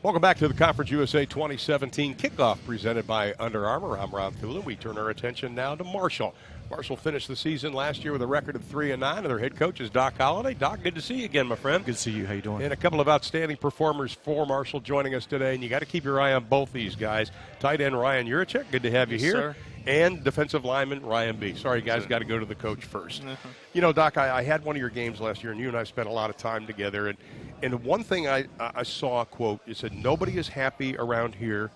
Welcome back to the Conference USA 2017 Kickoff presented by Under Armour. I'm Ron Thula. We turn our attention now to Marshall. Marshall finished the season last year with a record of 3-9, and their head coach is Doc Holliday. Doc, good to see you again, my friend. Good to see you. How you doing? And a couple of outstanding performers for Marshall joining us today, and you got to keep your eye on both these guys. Tight end Ryan Juracek, good to have you here. Sir. And defensive lineman Ryan B. Sorry, guys, got to go to the coach first. You know, Doc, I had one of your games last year, and you and I spent a lot of time together. And one thing I saw, quote, it said, nobody is happy around here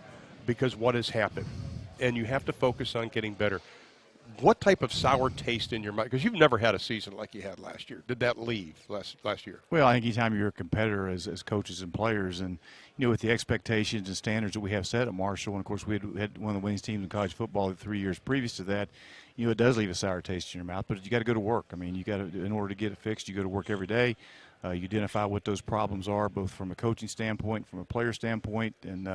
because what has happened. And you have to focus on getting better. What type of sour taste in your mind? Because you've never had a season like you had last year. Did that leave last year? Well, I think anytime you're a competitor as coaches and players, and you know, with the expectations and standards that we have set at Marshall, and of course we had one of the winning teams in college football the 3 years previous to that, you know, it does leave a sour taste in your mouth. But you got to go to work. I mean, you got to, in order to get it fixed, you go to work every day. You identify what those problems are, both from a coaching standpoint, from a player standpoint, and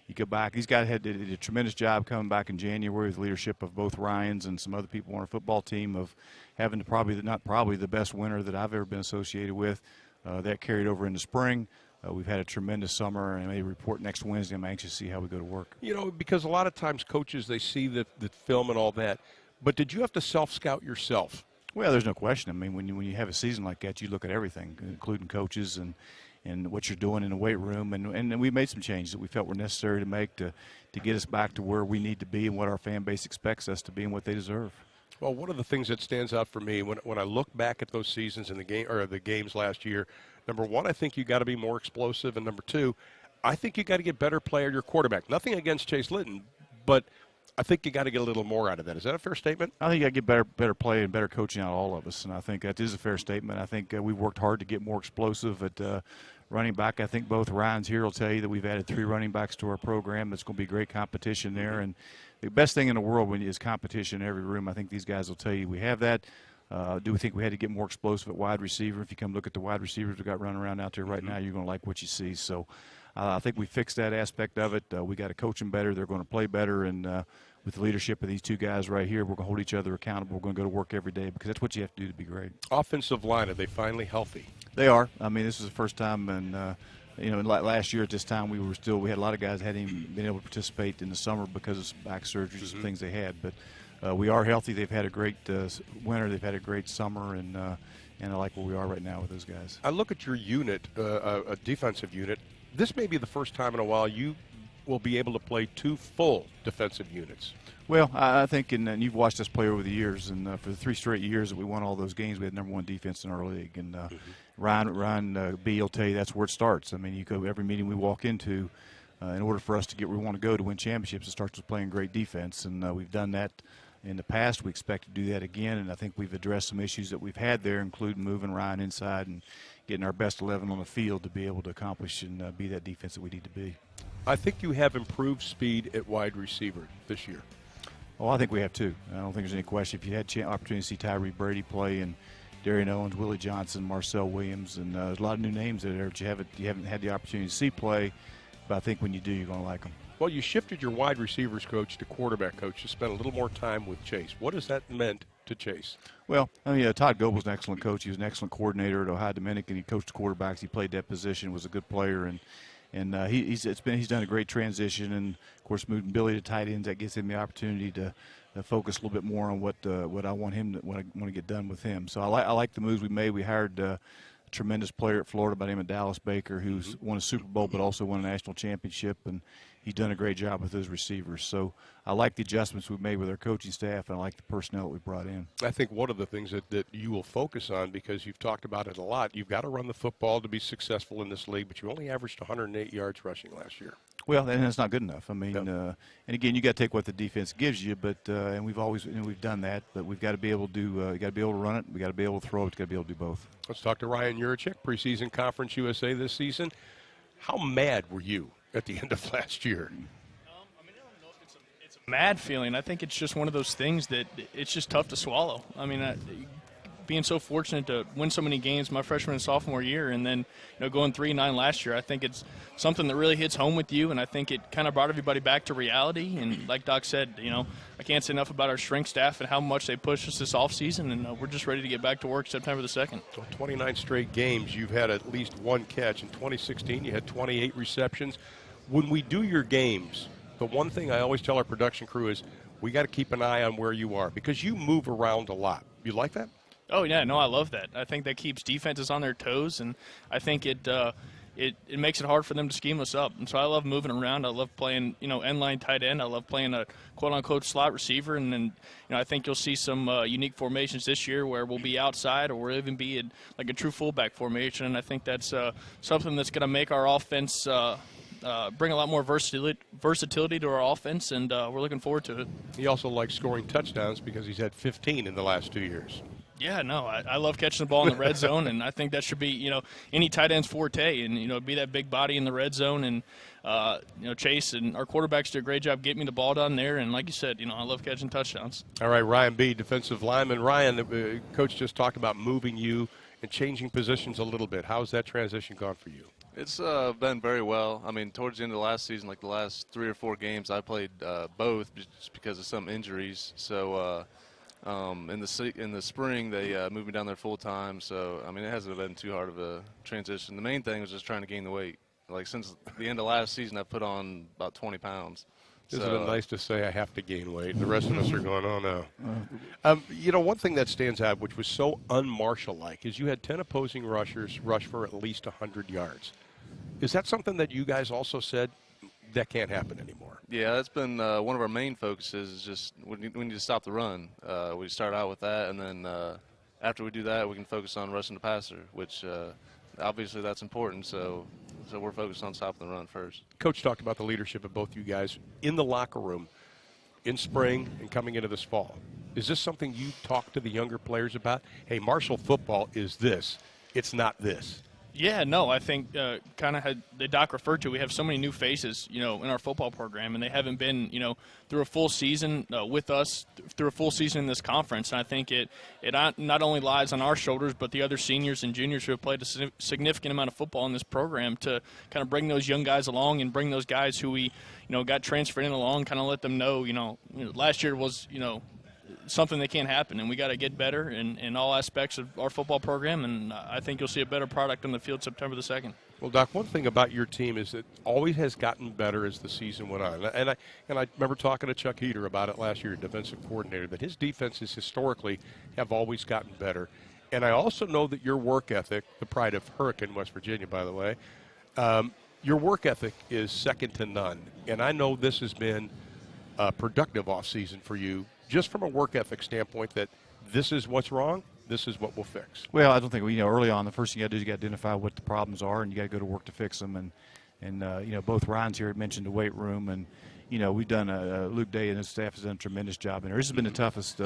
you go back. These guys did a tremendous job coming back in January with the leadership of both Ryans and some other people on our football team of having not probably the best winter that I've ever been associated with. That carried over into spring. We've had a tremendous summer, and I may report next Wednesday. I'm anxious to see how we go to work. You know, because a lot of times coaches, they see the film and all that, but did you have to self-scout yourself? Well, there's no question. I mean, when you have a season like that, you look at everything, including coaches and what you're doing in the weight room. And we made some changes that we felt were necessary to make to get us back to where we need to be and what our fan base expects us to be and what they deserve. Well, one of the things that stands out for me when I look back at those seasons in the games last year, number one, I think you got to be more explosive, and number two, I think you got to get better play at your quarterback. Nothing against Chase Litton, but I think you got to get a little more out of that. Is that a fair statement? I think you got to get better play and better coaching out of all of us, and I think that is a fair statement. I think we worked hard to get more explosive at running back. I think both Ryans here will tell you that we've added 3 running backs to our program. It's going to be great competition there, and the best thing in the world is competition in every room. I think these guys will tell you we have that. Do we think we had to get more explosive at wide receiver? If you come look at the wide receivers we got running around out there right now, you're going to like what you see. So I think we fixed that aspect of it. We got to coach them better. They're going to play better, and with the leadership of these 2 guys right here, we're going to hold each other accountable. We're going to go to work every day because that's what you have to do to be great. Offensive line, are they finally healthy? They are. I mean, this is the first time, and you know, last year at this time we had a lot of guys hadn't even been able to participate in the summer because of some back surgeries and things they had. But we are healthy. They've had a great winter. They've had a great summer, and I like where we are right now with those guys. I look at your unit, a defensive unit. This may be the first time in a while you will be able to play 2 full defensive units. Well, I think, and you've watched us play over the years, and for the 3 straight years that we won all those games, we had #1 defense in our league. And Ryan B will tell you that's where it starts. I mean, you go every meeting we walk into, in order for us to get where we want to go to win championships, it starts with playing great defense, and we've done that in the past. We expect to do that again, and I think we've addressed some issues that we've had there, including moving Ryan inside and getting our best 11 on the field to be able to accomplish and be that defense that we need to be. I think you have improved speed at wide receiver this year. Oh, I think we have too. I don't think there's any question. If you had opportunity to see Tyree Brady play and Darian Owens, Willie Johnson, Marcel Williams, and there's a lot of new names there that you haven't had the opportunity to see play, but I think when you do, you're going to like them. Well, you shifted your wide receivers coach to quarterback coach to spend a little more time with Chase. What has that meant to Chase? Well, I mean, Todd Gobel's an excellent coach. He was an excellent coordinator at Ohio Dominican. He coached quarterbacks. He played that position, was a good player, and he's done a great transition. And of course, moving Billy to tight ends, that gives him the opportunity to focus a little bit more on what I want to get done with him. So I like the moves we made. We hired a tremendous player at Florida by the name of Dallas Baker, who's won a Super Bowl but also won a national championship, and he's done a great job with those receivers. So I like the adjustments we've made with our coaching staff, and I like the personnel that we brought in. I think one of the things that you will focus on, because you've talked about it a lot, you've got to run the football to be successful in this league, but you only averaged 108 yards rushing last year. Well, and that's not good enough. I mean, Yep. And again, you got to take what the defense gives you, but and we've done that, but we've got to be able to you got to be able to run it, we got to be able to throw it, you got to be able to do both. Let's talk to Ryan Juracek, preseason Conference USA this season. How mad were you at the end of last year? I mean, I don't know if it's a mad feeling. I think it's just one of those things that it's just tough to swallow. I mean, being so fortunate to win so many games my freshman and sophomore year, and then going 3-9 last year. I think it's something that really hits home with you, and I think it kind of brought everybody back to reality. And like Doc said, I can't say enough about our strength staff and how much they pushed us this offseason, and we're just ready to get back to work September the 2nd. Well, 29 straight games, you've had at least one catch. In 2016, you had 28 receptions. When we do your games, the one thing I always tell our production crew is we got to keep an eye on where you are because you move around a lot. You like that? Oh, yeah, no, I love that. I think that keeps defenses on their toes, and I think it makes it hard for them to scheme us up. And so I love moving around. I love playing, end line tight end. I love playing a quote-unquote slot receiver. And then, I think you'll see some unique formations this year where we'll be outside or we'll even be in like a true fullback formation. And I think that's something that's going to make our offense bring a lot more versatility to our offense, and we're looking forward to it. He also likes scoring touchdowns because he's had 15 in the last 2 years. Yeah, no, I love catching the ball in the red zone, and I think that should be, any tight end's forte, and, be that big body in the red zone. And, Chase and our quarterbacks do a great job getting me the ball down there. And like you said, I love catching touchdowns. All right, Ryan B., defensive lineman. Ryan, the coach just talked about moving you and changing positions a little bit. How's that transition gone for you? It's been very well. I mean, towards the end of the last season, like the last 3 or 4 games, I played both just because of some injuries. So in the spring, they moved me down there full time. So I mean, it hasn't been too hard of a transition. The main thing was just trying to gain the weight. Like since the end of last season, I put on about 20 pounds. Isn't it nice to say I have to gain weight? The rest of us are going, oh, no. One thing that stands out, which was so un-Marshall-like, is you had 10 opposing rushers rush for at least 100 yards. Is that something that you guys also said that can't happen anymore? Yeah, that's been one of our main focuses is just we need to stop the run. We start out with that, and then after we do that, we can focus on rushing the passer, which obviously that's important. So we're focused on stopping the run first. Coach talked about the leadership of both you guys in the locker room in spring and coming into this fall. Is this something you talk to the younger players about? Hey, Marshall football is this. It's not this. Yeah, no, I think kind of had the Doc referred to, we have so many new faces, in our football program, and they haven't been, through a full season with us, through a full season in this conference. And I think it not only lies on our shoulders, but the other seniors and juniors who have played a significant amount of football in this program to kind of bring those young guys along and bring those guys who we, got transferred in along, kind of let them know, last year was, something that can't happen, and we got to get better in all aspects of our football program, and I think you'll see a better product on the field September the 2nd. Well, Doc, one thing about your team is it always has gotten better as the season went on. And I remember talking to Chuck Heater about it last year, defensive coordinator, that his defenses historically have always gotten better. And I also know that your work ethic, the pride of Hurricane, West Virginia, by the way, your work ethic is second to none. And I know this has been a productive offseason for you, just from a work ethic standpoint, that this is what's wrong, this is what we'll fix. Well, I don't think early on the first thing you got to do is you got to identify what the problems are, and you got to go to work to fix them. And both Ryan's here had mentioned the weight room, and we've done Luke Day and his staff has done a tremendous job in there. This has been the toughest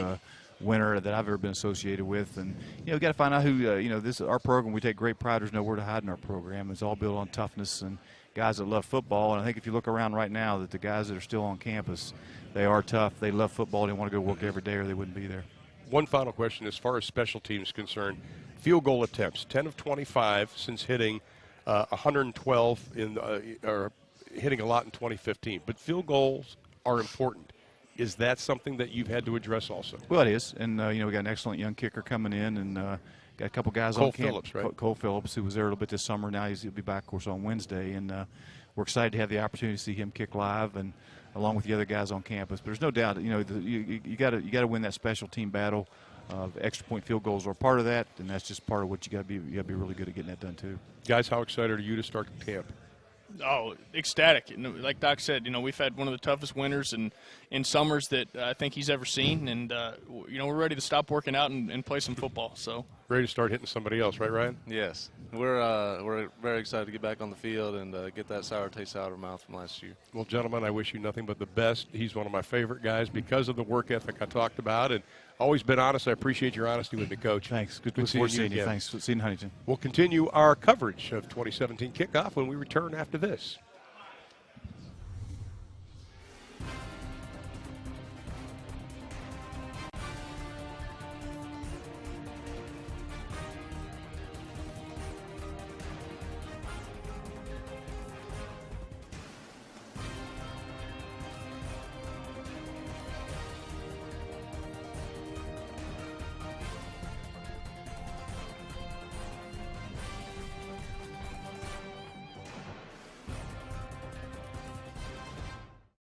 winter that I've ever been associated with, and we got to find out who this our program. We take great pride. There's nowhere to hide in our program. It's all built on toughness and guys that love football. And I think if you look around right now, that the guys that are still on campus, they are tough. They love football. They want to go work every day, or they wouldn't be there. One final question as far as special teams concerned. Field goal attempts, 10 of 25 since hitting 112 or hitting a lot in 2015. But field goals are important. Is that something that you've had to address also? Well, it is. And, we got an excellent young kicker coming in, and got a couple guys on camp. Cole Phillips, right? Cole Phillips, who was there a little bit this summer. Now he'll be back, of course, on Wednesday. And we're excited to have the opportunity to see him kick live, and along with the other guys on campus. But there's no doubt, you got to win that special team battle. Extra point field goals are part of that, and that's just part of what you got to be really good at getting that done too. Guys, how excited are you to start camp? Oh, ecstatic. Like Doc said, we've had one of the toughest winters in summers that I think he's ever seen, and we're ready to stop working out and play some football. So ready to start hitting somebody else, right, Ryan? Yes, we're very excited to get back on the field and get that sour taste out of our mouth from last year. Well, gentlemen, I wish you nothing but the best. He's one of my favorite guys because of the work ethic I talked about, and always been honest. I appreciate your honesty with me, Coach. Thanks. Good seeing seeing you again. Thanks. Seeing Huntington. We'll continue our coverage of 2017 Kickoff when we return after this.